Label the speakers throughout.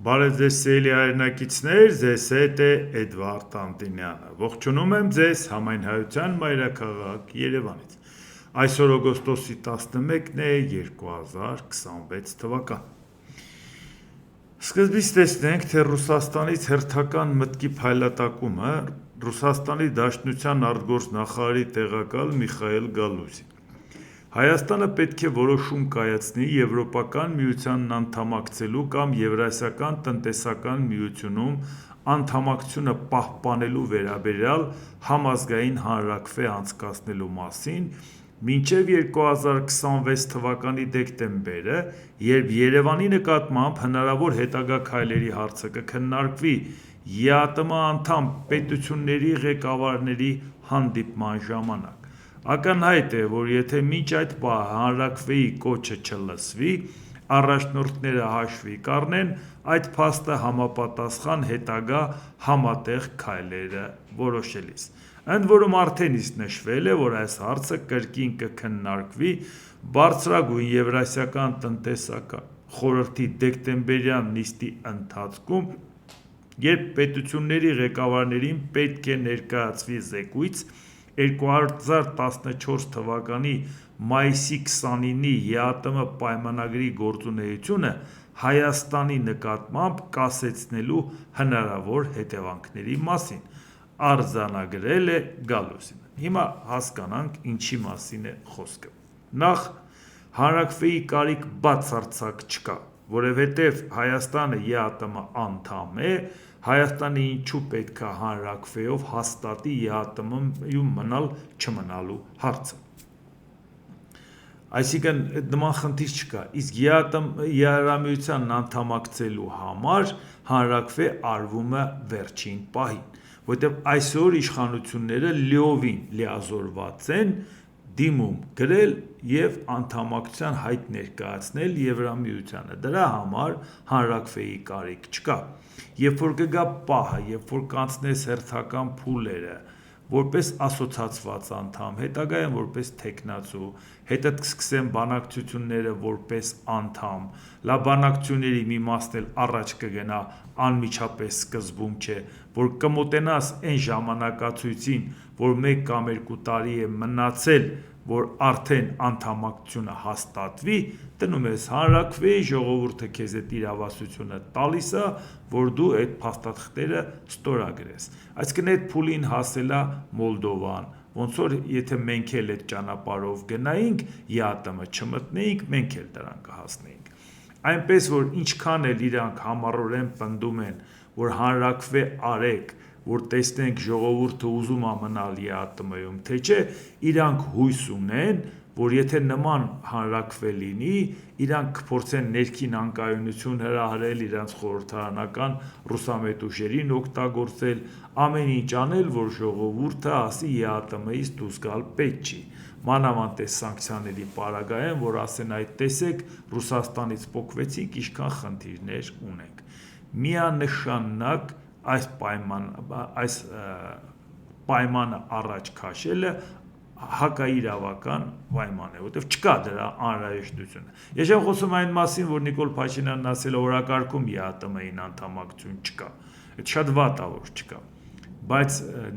Speaker 1: Բարև ձեզ սիրելի հայրենակիցներ, ձեզ հետ է Էդվարդ Անտինյանը։ Ողջունում եմ ձեզ Համայնայության մայրաքաղաք Երևանից։ Այսօր օգոստոսի 11-ն է 2026 թվական։ Սկզբից տեսնենք, թե Ռուսաստանից հերթական մտքի փայլատակումը Ռուսաստանի Դաշնության արտգործնախարարի տեղակալ Միխայել Գալուզին։ Հայաստանը պետք է որոշում կայացնի Եվրոպական միությանն անդամակցելու կամ Եվրասիական տնտեսական միությունում անդամակցությունը պահպանելու վերաբերյալ համազգային հանրաքվե անցկացնելու մասին մինչև 2026 թվականի դեկտեմբերը, երբ Երևանի նկատմամբ հնարավոր հետագա քայլերի հարցը կքննարկվի ԵԱՏՄ անդամ պետությունների ղեկավարների հանդիպման ժամանակ։ Ակնհայտ է, որ եթե մինչ այդ պահը հանրաքվեի կոչը չլսվի, առաջնորդները հաշվի կառնեն այդ փաստը համապատասխան հետագա համատեղ քայլերը որոշելիս։ Ընդ որում արդեն իսկ նշվել է, որ այս հարցը կրկին կքննարկվի բարձրագույն Եվրասիական տնտեսական խորհրդի դեկտեմբերյան նիստի ընթացքում, երբ պետությունների ղեկավարներին պետք է ներկայացվի զեկույց 2014 թվականի մայիսի 29-ի ԵԱՏՄ պայմանագրի գործունեությունը Հայաստանի նկատմամբ կասեցնելու հնարավոր հետևանքների մասին, արձանագրել է Գալուզինը։ Հիմա հասկանանք ինչի մասին է խոսքը։ Նախ հանրաքվեի կարիք բացարձակ չկա, որովհետև Հայաստանը ԵԱՏՄ անդամ է, Հայաստանը ինչու պետք է հանրաքվեով հաստատի ԵԱՏՄ-ում մնալ չմնալու հարցը։ Այսինքն նման խնդիր չկա, իսկ Եվրամիությանն անդամակցելու համար հանրաքվե արվում է վերջին պահին, որովհետև այսօր իշխանությունները լիովին լիազորված են դիմում գրել և անդամակցության հայտ ներկայացնել Եվրամիությանը, դրա համար հանրաքվեի կարիք չկա։ Երբ որ կգա պահը, երբ որ կանցնես հերթական փուլերը, որպես ասոցացված անդամ, հետագայում որպես թեկնածու, հետո կսկսեն բանակցությունները որպես անդամ, բանակցությունների մի մասն էլ առաջ կգնա անմիջապես սկզբում չէ, որ կմոտենաս այն ժամանակացույցին, որ 1 կամ 2 տարի է մնացել, որ արդեն անդամակցությունը հաստատվի, դնում ես հանրաքվեի, ժողովուրդը քեզ այդ իրավասությունը տալիս է, որ դու այդ փաստաթղթերը ստորագրես։ Այսինքն այդ փուլին հասել է Մոլդովան, ոնց որ եթե մենք էլ այդ ճանապարհով գնայինք, ԵԱՏՄ չմտնեինք, մենք էլ դրան կհասնեինք։ Այնպես որ ինչքան էլ իրանք համառորեն պնդում են, որ հանրաքվե արեք, որ տեսնենք ժողովուրդը ուզում է մնալ ԵԱՏՄ-ում, թե չէ, իրանք հույս ունեն, որ եթե նման հանրաքվե լինի, իրանք կփորձեն ներքին անկայունություն հրահրել իրանց խորհրդարանական ռուսամետ ուժերին օգտագործել, ամեն ինչ անել, որ ժողովուրդը ասի ԵԱՏՄ-ից դուրս գալ պետք չի։ Մանավանդ այս սանկցիաների պարագայում, որ ասեն այդ տեսեք, Ռուսաստանից պոկվեցինք, ինչքան խնդիրներ ունենք։ Միանշանակ այս պայմանը առաջ քաշելը հակաիրավական պայման է, որովհետև չկա դրա անհրաժեշտությունը։ Ես չեմ խոսում այն մասին, որ Նիկոլ Փաշինյանն ասել է օրակարգում ԵԱՏՄ-ին անդամակցություն չկա, այդ շատ վատ է, որ չկա, բայց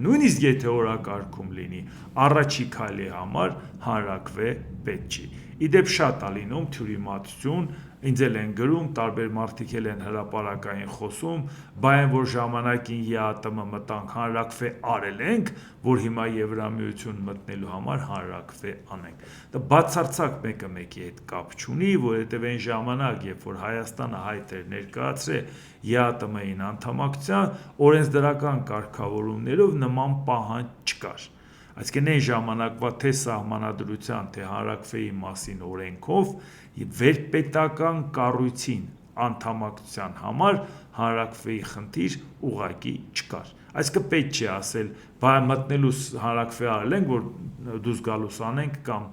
Speaker 1: նույնիսկ եթե օրակարգում լինի, առաջի քայլի համար հանրաքվե պետք չի։ Իդեպ շատ է լինում թյուրիմացություն, ինձ էլ են գրում, տարբեր մարդիկ էլ են հրապարակային խոսում, բա այն որ ժամանակին ԵԱՏՄ մտանք, հանրաքվե արել ենք, որ հիմա Եվրամիություն մտնելու համար հանրաքվե անենք։ Դա բացարձակ մեկը մեկի հետ կապ չունի, որովհետև այն ժամանակ, երբ որ Հայաստանը հայտ էր ներկայացրել ԵԱՏՄ-ին անդամակցության, օրենսդրական կարգավորումներով նման պահանջ չկար։ Այսինքն այն ժամանակվա թե սահմանադրության, թե հանրաքվեի մասին օրենքով վերպետական կառույցին անդամակցության համար հանրաքվեի խնդիր ուղղակի չկար։ Այսինքն պետք չի ասել, բա մտնելու հանրաքվե արել ենք, որ դուրս գալուս անենք կամ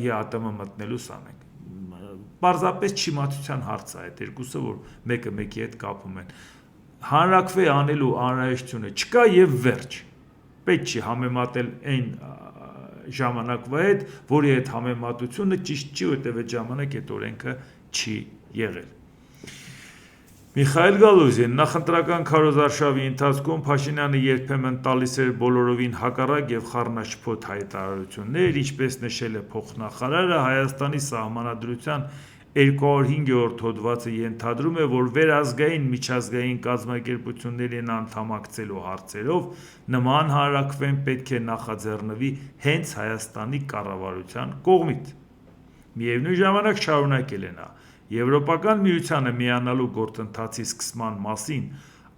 Speaker 1: ԵԱՏՄ մտնելուս անենք։ Պարզապես չիմացության հարց է այդ երկուսը, որ մեկը մեկի հետ կապում են։ Հանրաքվե անելու անհրաժեշտությունը չկա եւ վերջ։ Պետք չի համեմատել այն ժամանակվա հետ, որի հետ համեմատությունը ճիշտ չի, որտեղ այդ ժամանակ այդ օրենքը չի եղել։ Միխայել Գալուզին նախընտրական քարոզարշավի ընթացքում Փաշինյանը երբեմն տալիս էր բոլորովին հակառակ եւ խառնաշփոթ հայտարարություններ, ինչպես նշել է փոխնախարարը, Հայաստանի սահմանադրության 205-րդ հոդվածը ենթադրում է, որ վերազգային միջազգային կազմակերպություններին անդամակցելու հարցերով նման հանրաքվեն պետք է նախաձեռնվի հենց Հայաստանի կառավարության կողմից։ Միևնույն ժամանակ շարունակել է նա. Եվրոպական միությանը միանալու գործընթացի սկսման մասին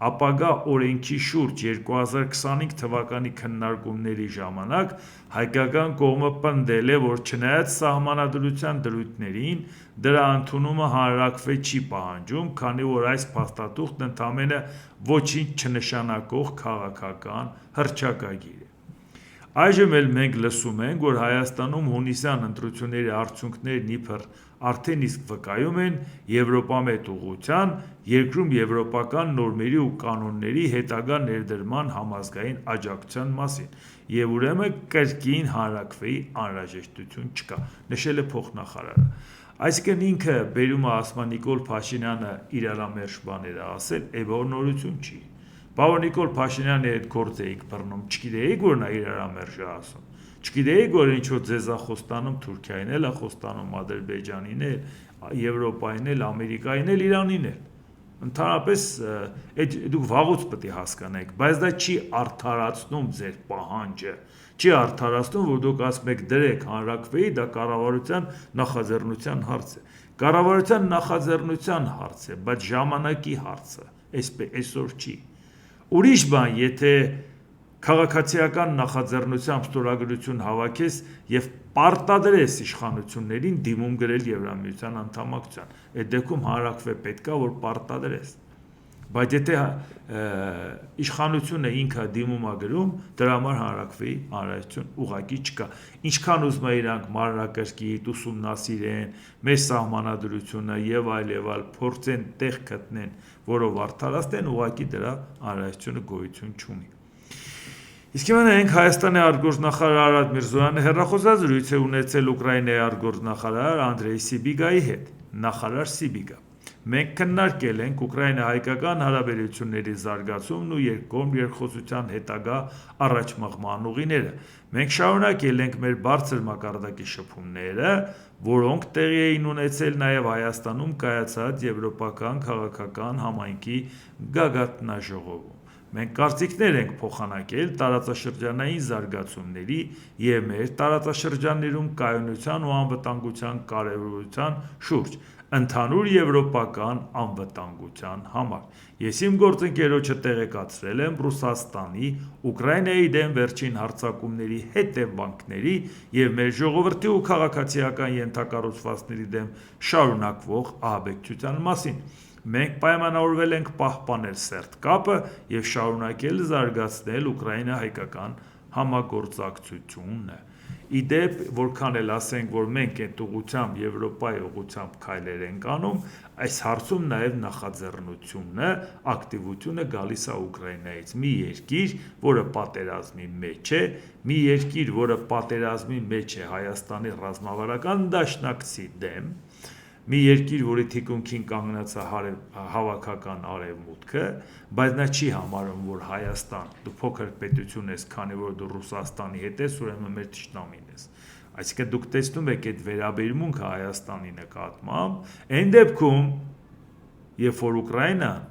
Speaker 1: ապագա օրենքի շուրջ 2025 թվականի քննարկումների ժամանակ հայկական կողմը պնդել է, որ չնայած սահմանադրության դրույթներին, դրա ընդունումը հանրաքվե չի պահանջում, քանի որ այս փաստաթուղթն ընդամենը ոչինչ չնշանակող քաղաքական հռչակագիր է։ Այժմ էլ մենք լսում ենք, որ Հայաստանում հունիսյան ընտրությունների արդյունքներն իբր արդեն իսկ վկայում են Եվրոպամետ ուղղության, երկրում եվրոպական նորմերի ու կանոնների հետագա ներդրման համազգային աջակցության մասին, եւ ուրեմն կրկին հանրաքվեի անհրաժեշտություն չկա, նշել է փոխնախարարը։ Այսինքն ինքը բերում է ասма Նիկոլ Փաշինյանը իրարամերժ բաներ ասել, որ նորություն չի։ Բավո Նիկոլ Փաշինյանի հետ գործ էիք բռնում, չգիտեիք, որ նա իրարամերժ է ասում։ Չգիտեիք, որ ինչ-որ ձեզ է խոստանում Թուրքիային էլ է խոստանում, Ադրբեջանին էլ, Եվրոպային էլ, Ամերիկային էլ, Իրանին էլ։ Ընդհանրապես դուք վաղուց պետք է հասկանաք, բայց դա չի արդարացնում ձեր պահանջը, չի արդարացնում, որ դուք ասում եք դրեք հանրաքվեի, դա կառավարության նախաձեռնության հարց է։ Կառավարության նախաձեռնության հարց է, բայց ժամանակի հարցը, այսօր չի։ Ուրիշ բան, եթե քաղաքացիական նախաձեռնությամբ ստորագրություն հավաքես եւ պարտադրես իշխանություններին դիմում գրել Եվրամիության անդամակցության, այդ դեպքում հանրաքվե պետքա, որ պարտադրես։ Բայց եթե իշխանությունը ինքը դիմում է գրում, դրա համար հանրաքվեի անհրաժեշտություն ուղղակի չկա։ Ինչքան ուզում է իրանք մանրակրկիտ ուսումնասիրեն մեր սահմանադրությունը եւ այլ փորձեն տեղ գտնեն, որով արդարացնեն, ուղղակի դրա անհրաժեշտությունը գոյություն չունի։ Իսկ մենք Հայաստանի արտգործնախարար Արադ Միրզոյանը հեռախոսազրույց է ունեցել Ուկրաինայի արտգործնախարար Անդրեյ Սիբիգայի հետ, նախարար Սիբիգա։ Մենք քննարկել ենք Ուկրաինա-հայկական հարաբերությունների զարգացումն ու երկկողմ երկխոսության հետագա առաջմղման ուղիները։ Մենք շարունակել ենք մեր բարձր մակարդակի շփումները, որոնք տեղի էին ունեցել նաև Հայաստանում կայացած Եվրոպական քաղաքական համայնքի գագաթնաժողովում։ Մենք կարծիքներ ենք փոխանակել տարածաշրջանային զարգացումների եւ մեր տարածաշրջաններում կայունության ու անվտանգության կարեւորության շուրջ, ընդհանուր եվրոպական անվտանգության համար։ Ես իմ գործընկերոջը տեղեկացրել եմ Ռուսաստանի, Ուկրաինայի դեմ վերջին հարձակումների հետևանքների եւ մեր ժողովրդի ու քաղաքացիական ենթակառուցվածքների դեմ շարունակվող ահաբեկչության մասին։ Մենք պայմանավորվել ենք պահպանել սերտ կապը եւ շարունակել զարգացնել Ուկրաինա-հայկական համագործակցությունը։ Իդեպ, որքան էլ ասենք, որ մենք այդ ուղղությամբ Եվրոպայի ուղղությամբ քայլեր ենք անում, այս հարցում նաև նախաձեռնությունը, ակտիվությունը գալիս է Ուկրաինայից։ Մի երկիր, որը պատերազմի մեջ է, մի երկիր, որը պատերազմի մեջ է Հայաստանի ռազմավարական դաշնակցի դեմ, մի երկիր, որի թիկունքին կանգնած է հավաքական արևմուտքը, բայց նա չի համարում, որ Հայաստան, դու փոքր պետություն ես, քանի որ դու Ռուսաստանի հետ ես, ուրեմն մեր թշնամին ես։ Այսինքն դուք տեսնում եք այդ վերաբերմունքը Հայաստանի նկատմամբ, այն դեպքում, երբ որ Ուկրաինան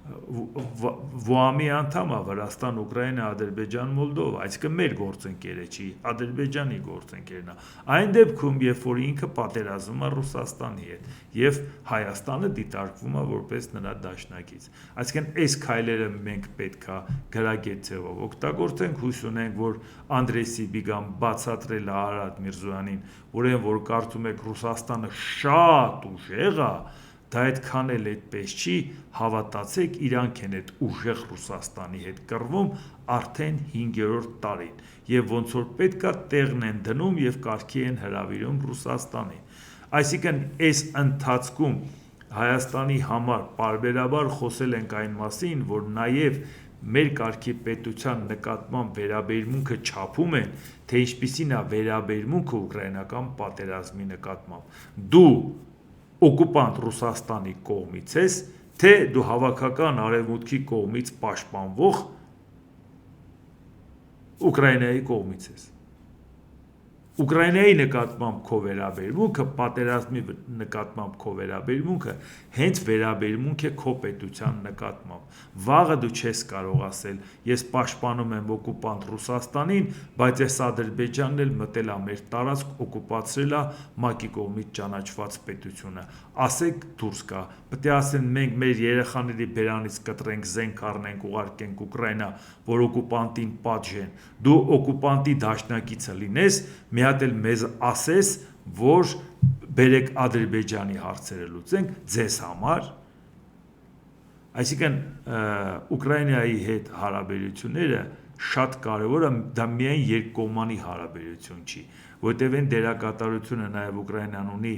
Speaker 1: ՎՕԱՄ-ի անդամ է, Վրաստան, Ուկրաինա, Ադրբեջան, Մոլդովա, այսինքն մեր գործընկերը չի, Ադրբեջանի գործընկերն է։ Այն դեպքում, երբ որ ինքը պատերազմում է Ռուսաստանի հետ, եւ Հայաստանը դիտարկվում է որպես նրա դաշնակից։ Այսինքն այս քայլերը մենք պետքա գրագետ ձևով օգտագործենք, հույս ունենք, որ Անդրեյ Սիբիգան բացատրել է Արադ Միրզոյանին, որ կարծում եք Ռուսաստանը շատ ուժեղ է, դա այդքան էլ այդպես չի, հավատացեք, իրանք են այդ ուժեղ Ռուսաստանի հետ կռվում արդեն 5-րդ տարին եւ ոնց որ պետքա տեղն են դնում եւ կարգի են հրավիրում Ռուսաստանին։ Այսինքն այս ընթացքում Հայաստանի համար պարբերաբար խոսել ենք այն մասին, որ նաեւ մեր կարգի պետության նկատմամբ վերաբերմունքը չափում են, թե ինչպիսին է վերաբերմունքը ուկրաինական պատերազմի նկատմամբ։ Դու օկուպանտ Ռուսաստանի կողմից ես, թե դու հավաքական արևմուտքի կողմից պաշտպանվող Ուկրաինայի կողմից ես։ Ուկրաինայի նկատմամբ քո վերաբերմունքը, պատերազմի նկատմամբ քո վերաբերմունքը հենց վերաբերմունք է քո պետության նկատմամբ։ Վաղը դու չես կարող ասել, ես պաշտպանում եմ օկուպանտ Ռուսաստանին, բայց այս Ադրբեջանն էլ մտել է մեր տարածք, օկուպացրել է ՄԱԿ-ի կողմից ճանաչված պետությունը։ Ասեք դուրս գա, պետք է ասեն մենք մեր երեխաների բերանից կտրենք, զենք առնենք, ուղարկենք Ուկրաինա, որ օկուպանտին պատժեն։ Դու օկուպանտի դաշնակիցը լինես, մի հատ էլ մեզ ասես, որ բերեք Ադրբեջանի հարցերը լուծենք ձեզ համար։ Այսինքն Ուկրաինայի հետ հարաբերությունները շատ կարևոր է, դա միայն երկկողմանի հարաբերություն չի, որտեղ այն դերակատարությունը նաև Ուկրաինան ունի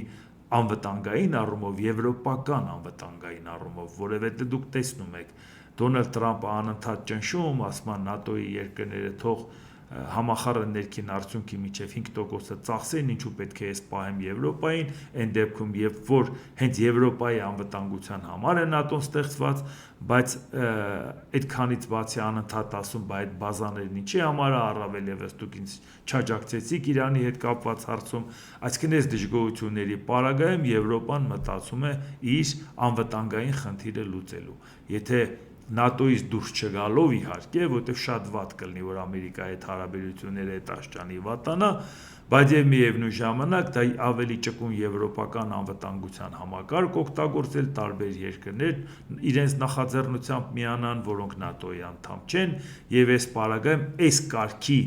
Speaker 1: անվտանգային առումով, եվրոպական անվտանգային առումով, որովհետև դուք տեսնում եք Դոնալդ Թրամփը անընդհատ ճնշում, ասում է ՆԱՏՕ-ի երկրները թող համախառն ներքին արդյունքի միջև 5%-ը ծախսեն, ինչու պետք է ես պահեմ Եվրոպային, այն դեպքում, երբ որ հենց Եվրոպայի անվտանգության համար է ՆԱՏՕ-ն ստեղծված, բայց այդքանից բացի անընդհատ ասում, բայց այդ բազաներն ինչի համար է, առավել ևս դուք ինձ չաջակցեցիք Իրանի հետ կապված հարցում, այսինքն այս դժգոհությունների պարագայում Եվրոպան մտածում է իր անվտանգային խնդիրը լուծելու։ Եթե ՆԱՏՕ-ից դուրս չգալով իհարկե, որտեղ շատ վատ կլինի, որ Ամերիկայի հետ հարաբերությունները այդ աշճանի վատանա, բայց եւ միևնույն ժամանակ դա ավելի ճկուն եվրոպական անվտանգության համակարգ օգտագործել տարբեր երկրներ իրենց նախաձեռնությամբ միանան, որոնք ՆԱՏՕ-ի անդամ չեն, եւ այս պարագայում այս կարգի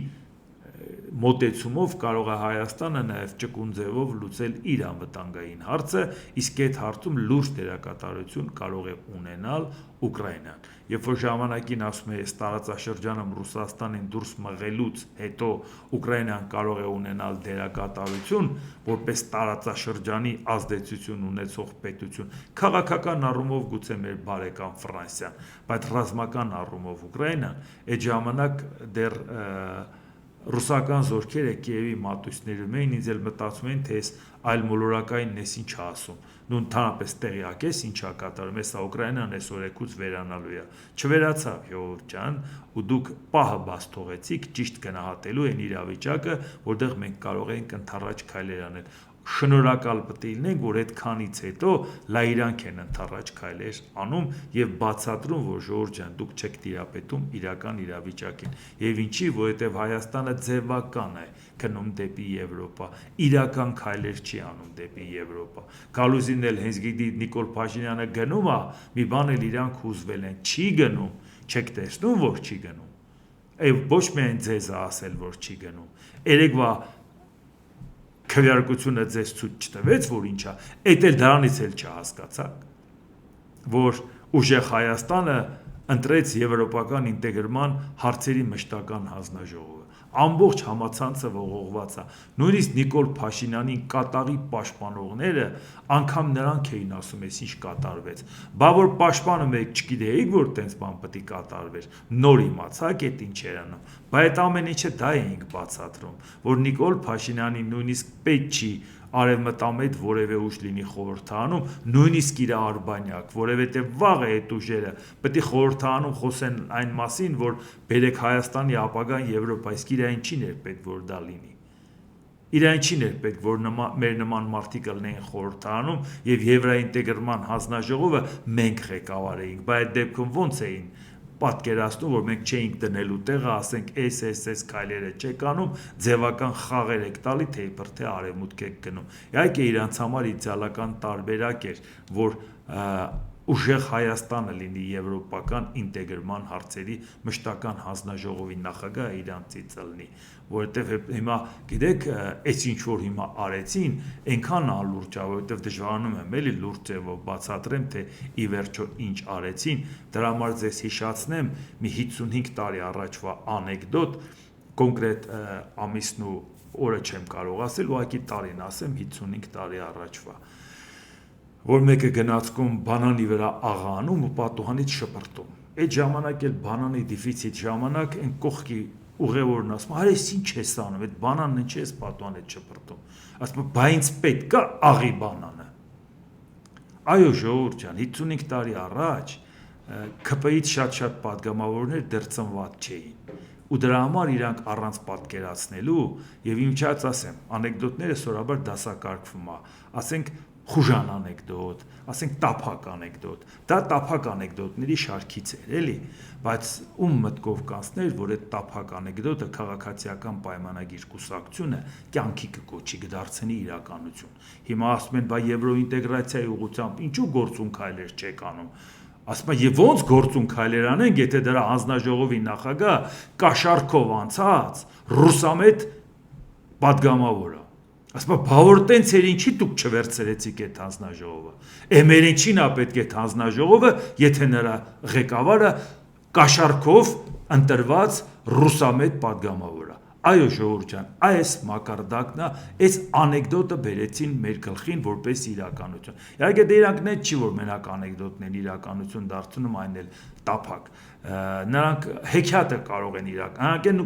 Speaker 1: մոտեցումով կարող է Հայաստանը նաև ճկուն ձևով լուծել իր անվտանգային հարցը, իսկ այդ հարցում լուրջ դերակատարություն կարող է ունենալ Ուկրաինան։ Երբ որ ժամանակին ասում է, այս տարածաշրջանում Ռուսաստանին դուրս մղելուց հետո Ուկրաինան կարող է ունենալ դերակատարություն, որպես տարածաշրջանի ազդեցություն ունեցող պետություն, քաղաքական առումով գուցե մեր բարեկամ Ֆրանսիան, բայց ռազմական առումով Ուկրաինան այդ ժամանակ դեռ ռուսական զորքերը Կիևի մատույցներում էին, ինձ էլ մտածում էին, թե այս այլմոլորակայինն էս ինչ ասում։ Դու ընդհանրապես տեղյակ ես ինչա կատարում, հեսա Ուկրաինան այս օրեկուց վերանալու է։ Չվերացավ ժողովուրդ ջան, ու դուք պահը բաց թողեցիք ճիշտ գնահատելու այն իրավիճակը, որտեղ մենք կարող ենք ընդառաջ քայլեր անել։ Շնորհակալ պետք է լինենք, որ այդքանից հետո լայրանք են ընդառաջ քայլեր անում եւ բացատրում, որ ժողովուրդ ջան, դուք չեք տիրապետում իրական իրավիճակին։ Եվ ինչի, որովհետեւ Հայաստանը ձևական է գնում դեպի Եվրոպա, իրական քայլեր չի անում դեպի Եվրոպա։ Գալուզին էլ հենց գիտի Նիկոլ Փաշինյանը գնում է, մի բան էլ իրանք հուզվել են, չի գնում, չեք տեսնում, որ չի գնում։ Այո, ոչ միայն ձեզ է ասել, որ չի գնում։ Երեկվա քվեարկությունը ձեզ ցույց չտվեց, որ ինչա, այդ էլ դրանից էլ չհասկացաք, որ ուժեղ Հայաստանը ընտրեց եվրոպական ինտեգրման հարցերի մշտական հանձնաժողովը։ Ամբողջ համացանցը ողողված է։ Նույնիսկ Նիկոլ Փաշինյանին կատաղի պաշտպանողները անգամ նրանք էին ասում, այս ինչ կատարվեց։ Բա որ պաշտպանում եք, չգիտեիք, որ տենց բան պետք է կատարվեր։ Նոր իմացաք այդ ինչ էր անում։ Բայց այդ ամեն ինչը դա էինք բացատրում, որ Նիկոլ Փաշինյանին նույնիսկ պետք չի արևմտամետ որևէ ուժ լինի խորհրդանում, նույնիսկ իր արբանյակ, որովհետև վաղը այդ ուժերը պետք է խորհրդանում խոսեն այն մասին, որ բերեք Հայաստանի ապագան Եվրոպա, իսկ իրային չի ներպետք, որ դա լինի։ Իրային չի ներպետք, որ մեր նման մարդիկ լինեն խորհրդանում եւ Եվրոինտեգրման հանձնաժողովը մենք ղեկավարեինք, բայց այդ դեպքում ո՞նց էին պատկերացնում, որ մենք չէինք դնելու տեղը, ասենք այս քայլերը չեք անում, ձևական խաղեր եք տալի, թե իբր թե արևմուտք եք գնում։ Իհարկե իրանց համար իդեալական տարբերակ էր, որ ուժեղ Հայաստանը լինի եվրոպական ինտեգրման հարցերի մշտական հանձնաժողովի նախագահը իրանցից լինի, որովհետև հիմա գիտեք, այս ինչ որ հիմա արեցին, այնքան անլուրջ է, որովհետև դժվարանում եմ էլի լուրջ ձևով բացատրեմ, թե ի վերջո ինչ արեցին, դրա համար ձեզ հիշացնեմ մի 55 տարի առաջվա անեկդոտ, կոնկրետ ամիսն ու օրը չեմ կարող ասել, ուղղակի տարին ասեմ 55 տարի առաջվա, որ մեկը գնացքում բանանի վրա աղանում ու պատուհանից շպրտում։ Այդ ժամանակ էլ բանանի դիֆիցիտ ժամանակ այն կողքի ուղևորն ասում, «Այս ինչ ես անում, այդ բանանն ինչ ես պատուհանից շպրտում»։ Ասում, «Բա ինձ պետք է աղի բանանը»։ Այո ժողովուրդ ջան, 55 տարի առաջ ԿՊ-ից շատ падգամավորներ դեռ ծնված չէին ու դրա համար իրանք առանց պատկերացնելու եւ իմիջած ասեմ անեկդոտները սովորաբար դասակարգվում է ասենք խուժան անեկդոտ ասենք տափակ անեկդոտ դա տափակ անեկդոտների շարքից էր էլի բայց ում մտքով կանցներ որ այդ տափակ անեկդոտը քաղաքացիական պայմանագիր կուսակցությունը կյանքի կկոչի կդարձնի իրականություն հիմա ասում են բա եվրոինտեգրացիայի ուղղությամբ ինչու գործուն քայլեր չեք անում ասում եմ եւ ոնց գործուն քայլեր անենք եթե դրա հանձնաժողովի նախագահ կաշառքով անցած ռուսամետ падգամավորը ասում եմ բավոր տենց էր ինչի դուք չվերցրեցիք այդ հանձնաժողովը մեր ինչին է պետք է հանձնաժողովը եթե նրա ղեկավարը կաշառքով ընտրված ռուսամետ падգամավորը այո ժողովուրդ ջան այս մակարդակն է այս անեկդոտը բերեցին մեր գլխին որպես իրականություն իհարկե դե իրանք net չի որ մենակ անեկդոտն իրականություն դարձնում այն էլ տափակ նրանք հեքիաթը կարող են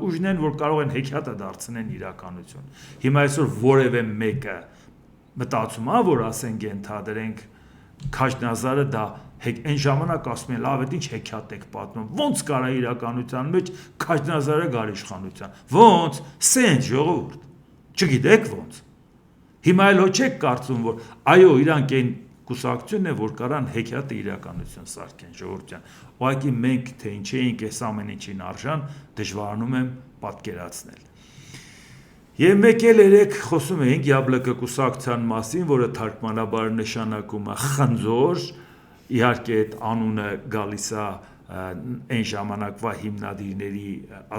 Speaker 1: ուժն են որ կարող են հեքիաթը դարձնեն իրականություն հիմա այսօր որևէ մեկը մտածում է որ ասենք ենթադրենք Քաջնազարը դա այն ժամանակ ասում են լավ է ինչ հեքիաթ եք պատմում ոնց կարա իրականության մեջ Քաջնազարը գար իշխանության ոնց սենց ժողովուրդ չգիտեք ոնց հիմա էլ հո չեք կարծում որ այո իրանք այն կուսակցությունն է որ կարան հեքիաթը իրականություն սարքեն ժողովուրդ ջան ուղղակի մենք թե ինչ էինք այս ամեն ինչին արժան դժվարանում եմ պատկերացնել Եվ մեկ էլ երեք խոսում էինք Յաբլոկը կուսակցության մասին, որը թարգմանաբար նշանակում է խնձոր, իհարկե այդ անունը գալիս է այն ժամանակվա հիմնադիրների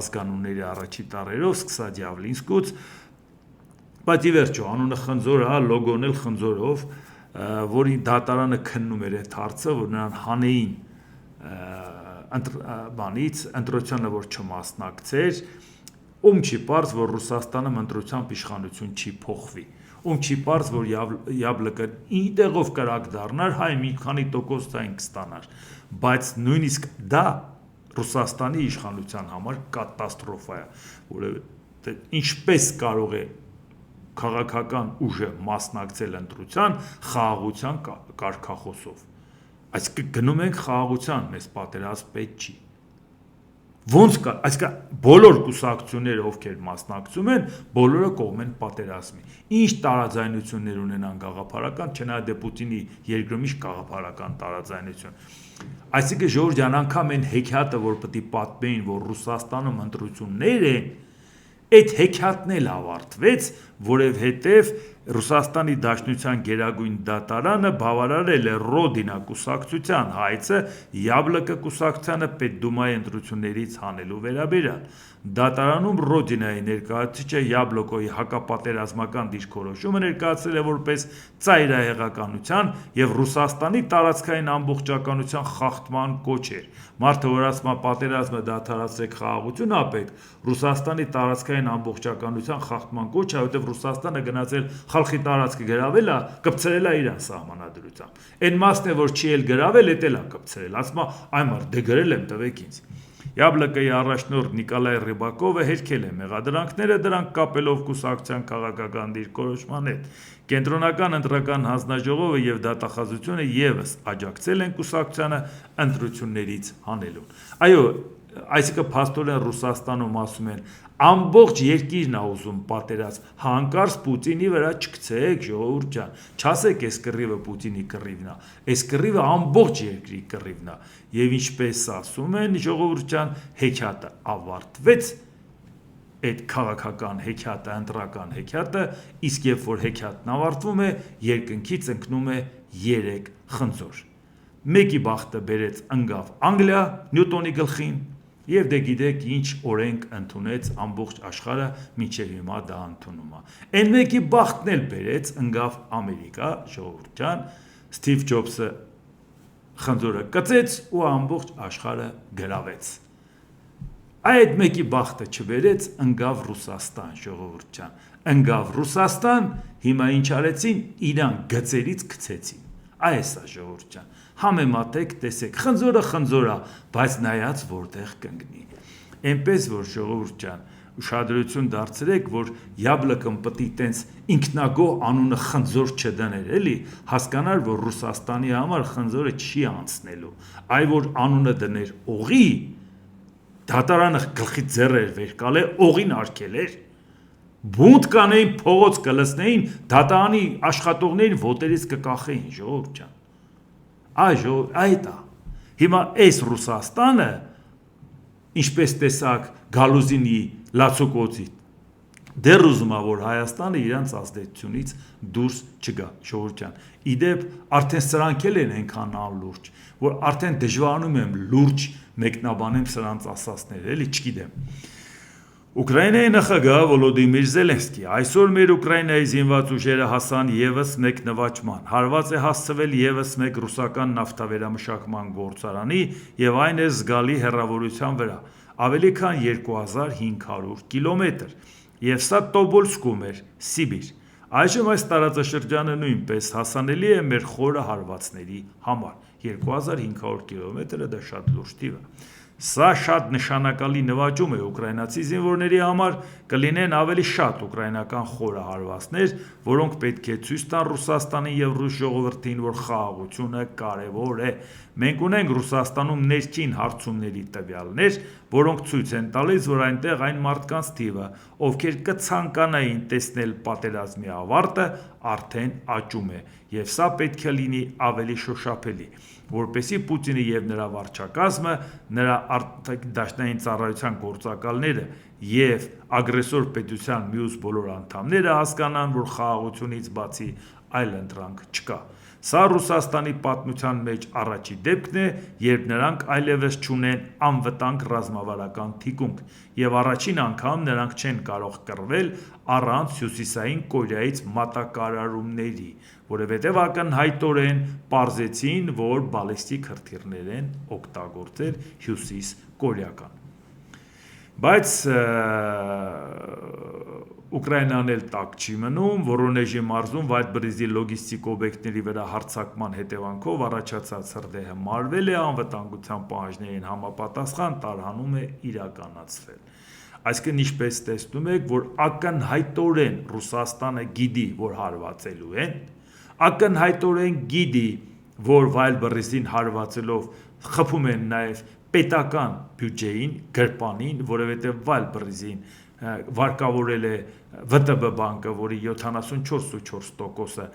Speaker 1: ազգանունների առաջի տառերով, սկսած Յավլինսկուց, բայց ի վերջո անունը խնձոր է, լոգոն էլ խնձորով, որի դատարանը քննում էր այդ հարցը, որ նրան հանեին ընտրությանը որ չմասնակցեր Ում չի պարզ, որ Ռուսաստանը ընտրությամբ իշխանություն չի փոխվի Ում չի պարզ, որ Յաբլոկը ինտեղով կրակ դառնար, հայ մի քանի տոկոսային կստանար Բայց նույնիսկ դա Ռուսաստանի իշխանության համար կատաստրոֆա է Որովհետև ինչպես կարող է քաղաքական ուժը մասնակցել ընտրության խաղաղության կարգախոսով Այսինքն գնում ենք խաղաղության, մեզ պատերազմ պետք չի Ոնց կա, այսինքն բոլոր կուսակցությունները ովքեր մասնակցում են, բոլորը կողմ են պատերազմի Ինչ տարաձայնություններ ունենան գաղափարական, չնայած Պուտինի երկրում ինչ գաղափարական տարաձայնություն Այսինքն ժողովուրդ ջան, անգամ այն հեքիաթը, որ պետք է պատմեին, որ Ռուսաստանում ընտրություններ են, այդ հեքիաթն էլ ավարտվեց, որովհետև Ռուսաստանի Դաշնության գերագույն դատարանը բավարարել է Ռոդինա կուսակցության հայցը Յաբլոկը կուսակցությանը Պետդումայի ընտրություններից հանելու վերաբերյալ Դատարանում Ռոդինայի ներկայացուցիչը Յաբլոկոյի հակապատերազմական դիրքորոշումը ներկայացրել է որպես ծայրահեղականության եւ Ռուսաստանի տարածքային ամբողջականության խախտման կոչ էր Մարդը որ ասում է պատերազմը դադարեցրեք խաղաղություն ա պետք Ռուսաստանի տարածքային ամբողջականության խախտման կոչ է որովհետեւ Ռուսաստանը գնացել խալխի տարածքը գրավել է կպցրել է իրան սահմանադրությամբ Այն մասն է որ չի էլ գրավել էդ էլ է կպցրել ասում է այ մարդ դե գրել եմ տվեք ինձ Յաբլոկոյի առաջնորդ Նիկոլայ Ռիբակովը հերքել է մեղադրանքները դրանք կապելով կուսակցության քաղաքական դիրքորոշման հետ Կենտրոնական ընտրական հանձնաժողովը եւ դատախազությունը եւս աջակցել են կուսակցությանը ընտրություններից հանելուն Այո Այսինքն փաստորեն Ռուսաստանում ասում են ամբողջ երկիրն է ուզում պատերազմ հանկարծ Պուտինի վրա չգցեք ժողովուրդ ջան չասեք այս կռիվը Պուտինի կռիվն է այս կռիվը ամբողջ երկրի կռիվն է եւ ինչպես ասում են ժողովուրդ ջան հեքիաթը ավարտվեց այդ քաղաքական հեքիաթը ընտրական հեքիաթը իսկ երբ որ հեքիաթն ավարտվում է երկնքից ընկնում է 3 խնձոր մեկի բախտը բերեց ընկավ Անգլիա Նյուտոնի գլխին Եվ դե գիտեք ինչ օրենք ընդունեց ամբողջ աշխարհը մինչև հիմա դա ընդունում է Այն մեկի բախտն էլ բերեց ընկավ Ամերիկա ժողովուրդ ջան Սթիվ Ջոբսը խնձորը կծեց ու ամբողջ աշխարհը գրավեց Այդ մեկի բախտը չբերեց ընկավ Ռուսաստան ժողովուրդ ջան ընկավ Ռուսաստան հիմա ինչ արեցին իրան գծերից գցեցին Այս է ժողովուրդ ջան Համեմատեք, տեսեք, խնձորը խնձոր է, բայց նայած որտեղ կընկնի։ Էնպես որ ժողովուրդ ջան, ուշադրություն դարձրեք, որ Յաբլոկն պետք է տենց ինքնագոհ անունը խնձոր չդներ, էլի, հասկանար, որ Ռուսաստանի համար խնձորը չի անցնելու, այ որ անունը դներ օղի, դատարանը գլխի ձեռեր վեր կալե, օղին արգել էր, բունտ կանեին, փողոց կլցնեին, դատարանի աշխատողներին ոտերից կկախեին, ժողովուրդ ջան, այդ է, հիմա այս Ռուսաստանը, ինչպես տեսակ Գալուզինի լացուկոցի դեռ ուզում է, որ Հայաստանը իրանց ազդեցությունից դուրս չգա, ժողովուրդ ջան, իդեպ արդեն սրանք էլ են այնքան անլուրջ, որ արդեն դժվարանում եմ լուրջ մեկնաբանեմ սրանց ասածները, էլի չգիտեմ։ Ուկրաինայի նախագահ Վոլոդիմիր Զելենսկի այսօր մեր Ուկրաինայի զինված ուժերը հասան եւս մեկ նվաճման, հարված է հասցվել եւս մեկ ռուսական նավթավերամշակման գործարանի եւ այն է զգալի հեռավորության վրա, ավելի քան 2500 կիլոմետր, եւ սա Տոբոլսկում էր, Սիբիր։ Այժմ այս տարածաշրջանը նույնպես հասանելի է մեր խորը հարվածների համար, 2500 կիլոմետրը դա շատ լուրջ թիվ է։ Սա շատ նշանակալի նվաճում է ուկրաինացի զինվորների համար, կլինեն ավելի շատ ուկրաինական խորը հարվածներ, որոնք պետք է ցույց տան Ռուսաստանին եւ ռուս ժողովրդին, որ խաղաղությունը կարեւոր է։ Մենք ունենք Ռուսաստանում ներքին հարցումների տվյալներ, որոնք ցույց են տալիս, որ այնտեղ այն մարդկանց թիվը, ովքեր կցանկանային տեսնել պատերազմի ավարտը, արդեն աճում է, եւ սա պետք է լինի ավելի շոշափելի, որպեսզի Պուտինը եւ նրա վարչակազմը, նրա դաշնային ծառայության գործակալները եւ ագրեսոր պետության մյուս բոլոր անդամները հասկանան, որ խաղաղությունից բացի այլ ընտրանք չկա։ Սա Ռուսաստանի պատմության մեջ առաջի դեպքն է, երբ նրանք այլևս չունեն անվտանգ ռազմավարական թիկունք, եւ առաջին անգամ նրանք չեն կարող կռվել առանց հյուսիսային Կորեայից մատակարարումների, որովհետեւ ակնհայտորեն պարզեցին, որ բալիստիկ հրթիռներ են օգտագործել հյուսիս կորեական։ Բայց Ուկրաինան էլ տակ չի մնում, Վորոնեժի մարզում Վայլդբրիզի լոգիստիկ օբյեկտների վրա հարձակման հետևանքով առաջացած հրդեհը մարվել է, անվտանգության պահանջներին համապատասխան տարհանում է իրականացվել։ Այսինքն ինչպես տեսնում եք, որ ակնհայտորեն Ռուսաստանը գիտի, որ հարվածելու են, ակնհայտորեն գիտի, որ Վայլդբրիզին հարվածելով խփում են նաև պետական բյուջեին, գրպանին, որովհետև Վայլդբրիզին վարկավորել է ՎՏԲ բանկը, որի 74.4%-ը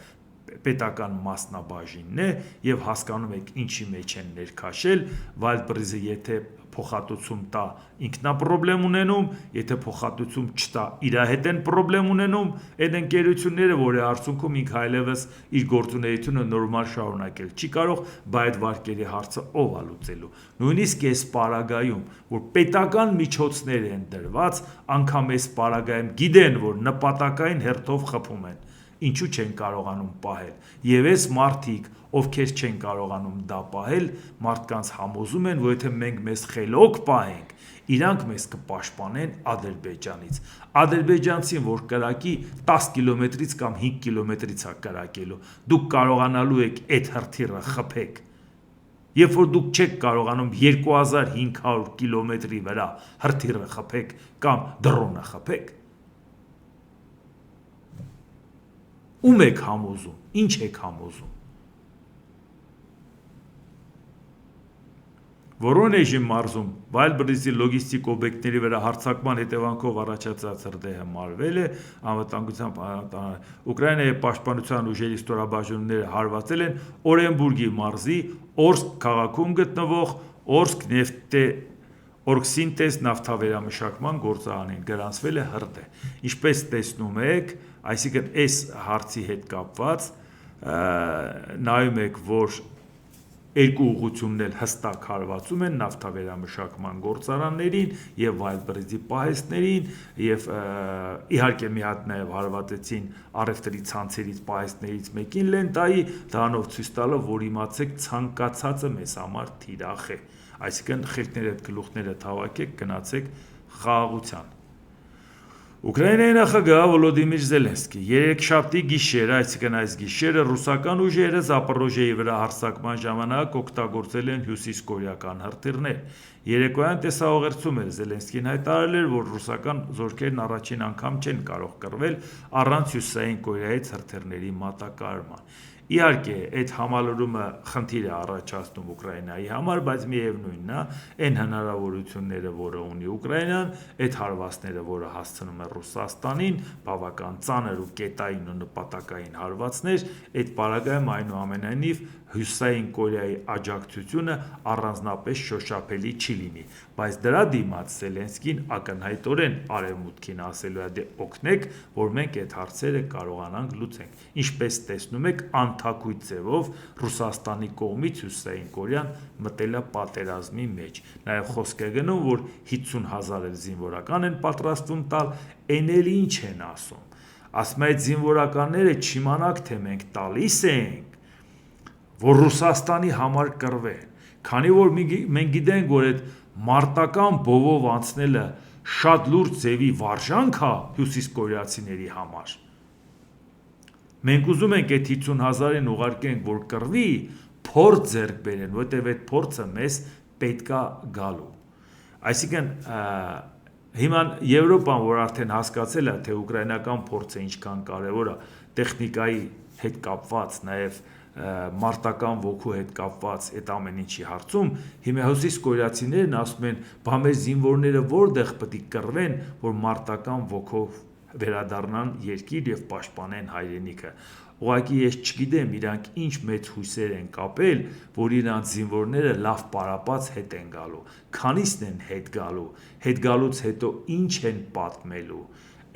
Speaker 1: պետական մասնաբաժինն է եւ հասկանում եք ինչի մեջ են ներքաշել, Վայլդբրիզը եթե փոխհատուցում տա ինքնա պրոբլեմ ունենում, եթե փոխհատուցում չտա իր հետ են պրոբլեմ ունենում, այդ ընկերությունները, որի արդյունքում ինքը այլևս իր գործունեությունը նորմալ շարունակել չի կարող, բայց այդ վարկերի հարցը ով է լուծելու։ Նույնիսկ այս պարագայում, որ պետական միջոցներ են դրված, անգամ այս պարագայում գիտեն, որ նպատակային հերթով խփում են, ինչու չեն կարողանում պահել։ Եվ այս մարդիկ, ովքեր չեն կարողանում դա պահել, մարդկանց համոզում են, որ եթե մենք մեզ խելոք պահենք, իրանք մեզ կպաշտպանեն Ադրբեջանից։ Ադրբեջանցին, որ կրակի 10 կիլոմետրից կամ 5 կիլոմետրից է կրակելու, դուք կարողանալու եք այդ հրթիռը խփեք։ Երբ որ դուք չեք կարողանում 2500 կիլոմետրի վրա հրթիռը խփեք կամ դրոնը խփեք, ում եք համոզում, ինչ եք համոզում։ Վորոնեժի մարզում Վայլդբրիզի լոգիստիկ օբյեկտների վրա հարձակման հետևանքով առաջացած հրդեհը մարվել է, անվտանգության Ուկրաինայի պաշտպանության ուժերի ստորաբաժանումները հարվածել են Օրենբուրգի մարզի Օրսկ քաղաքում գտնվող Օրգսինտեզ նավթավերամշակման գործարանին գրանցվել է հրդեհ։ Ինչպես տեսնում եք, այսինքն այս հարցի հետ կապված նայում եք, որ երկու ուղղությունն էլ հստակ հարվածում են նավթավերամշակման գործարաններին եւ Վայլդբրիզի պահեստներին եւ իհարկե մի հատ նաեւ հարվածեցին առևտրի ցանցերից պահեստներից մեկին լենտայի, դրանով ցույց տալով, որ իմացեք ցանկացածը մեզ համար թիրախ է։ Այսինքն խելքները գլուխները թավակեք, գնացեք խաղաղության։ Ուկրաինայի նախագահ Վոլոդիմիր Զելենսկի երեքշաբթի գիշերը, այսինքն այս գիշերը ռուսական ուժերը Զապորոժիեի վրա հարձակման ժամանակ օգտագործել են հյուսիսկորեական հրթիռներ։ Երեկոյան տեսահաղորդում էր Զելենսկին հայտարարել էր, որ ռուսական զորքերն առաջին անգամ չեն կարող կռվել առանց Հյուսիսային Կորեայից հրթիռների մատակարարման։ Իհարկե, այդ համալրումը խնդիր է առաջացնում Ուկրաինայի համար, բայց միևնույնն է, այն հնարավորությունները, որը ունի Ուկրաինան, այդ հարվածները, որը հասցնում է Ռուսաստանին, բավական ծանր ու կետային ու նպատակային հարվածներ, այդ պարագայում այնուամենայնիվ Հյուսիսային Կորեայի աջակցությունը առանձնապես շոշափելի չի լինի, բայց դրա դիմաց Զելենսկին ակնհայտորեն արևմուտքին ասելու է՝ դե օգնեք, որ մենք այդ հարցերը կարողանանք լուծենք։ Ինչպես տեսնում եք, անթակույց ձևով Ռուսաստանի կողմից Հյուսիսային Կորեան մտել է պատերազմի մեջ։ Նաև խոսք է գնում, որ 50,000 զինվորական են պատրաստվում տալ, այն էլ ինչ են ասում։ Ասում է, այդ զինվորականները չիմանաք, թե մենք տալիս ենք, որ Ռուսաստանի համար կռվեն, քանի որ մենք գիտենք, որ այդ մարտական բովով անցնելը շատ լուրջ ձևի վարժանք է հյուսիսկորեացիների համար։ Մենք ուզում ենք այդ 50,000-ին ուղարկենք, որ կռվի, փորձ ձեռք բերեն, որտեղ այդ փորձը մեզ պետք է գալու։ Այսինքն հիմա Եվրոպան, որ արդեն հասկացել է, թե ուկրաինական փորձը ինչքան կարևոր է, տեխնիկայի հետ կապված, նաև մարտական ոգու հետ կապված այդ ամեն ինչի հարցում, հիմա հյուսիսկորեացիներն ասում են, բա մեր զինվորները որտեղ պետք է կռվեն, որ մարտական ոգով վերադառնան երկիր եւ պաշտպանեն հայրենիքը։ Ուղղակի ես չգիտեմ իրանք ինչ մեծ հույսեր են կապել, որ իրանք զինվորները լավ պարապած հետ են գալու, քանիսն են հետ գալուց հետո ինչ են պատմելու։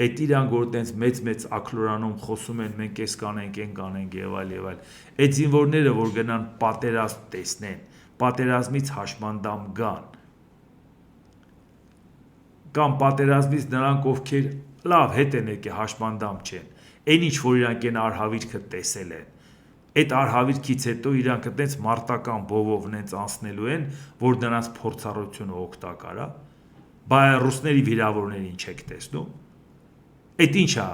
Speaker 1: Այդ իրանք որ տենց մեծ ակլորանում խոսում են, մենք էս կանենք, այն կանենք եւ այլ եւ այլ։ Այդ զինվորները որ գնան պատերազմ տեսնեն, պատերազմից հաշմանդամ գան, կամ պատերազմից նրանք ովքեր լավ հետ են եկել հաշմանդամ չեն, այն ինչ որ իրանք են արհավիրքը տեսել են, այդ արհավիրքից հետո իրանք այդպես մարտական բովով նենց անցնելու են, որ նրանց փորձառությունը օգտակար է, բայց ռուսների վիրավորներին չեք տեսնում։ Այդ ինչ է,